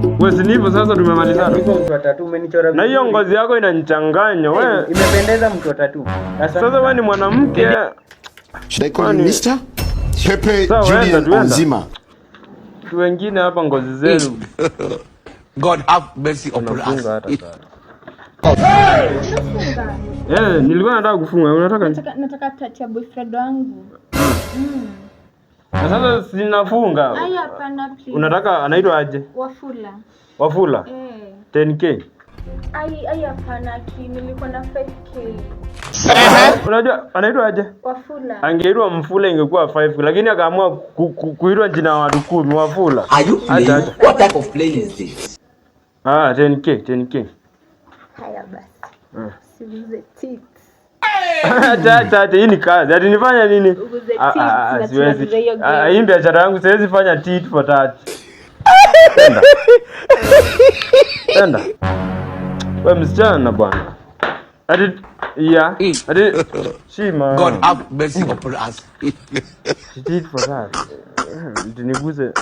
Wewe si hivyo sasa tumemalizana. Hivyo mtu wa tattoo umenichora Na hiyo ngozi yako inanichanganya wewe. Imependeza mtu wa tattoo. Sasa wewe ni mwanamke. Should I call you Mr. Pepe Julian Onzima? Tu wengine hapa ngozi zenu. God have mercy upon us. Nilikuwa nataka kufunga. Unataka? Nataka touch ya boyfriend wangu. Na sasa sinafunga. Ai hapana please. Unataka anaitwa aje? Wafula. Wafula? 10k. Ai hapana nilikuwa na 5k. Unajua anaitwa aje? Wafula. Angeitwa Mfula ingekuwa 5, lakini akaamua kuitwa jina la watu 10 Wafula. Are you playing? What type of play is this? 10k. Haya basi. Siuze tits. Tata hii ni kazi. Ati nifanya nini? Uguze tits. Siwezi. Hii biashara yangu siwezi fanya tit for that. Tenda. Wewe msichana bwana. Ati shima. God have mercy upon us. Tit for that. Niguze.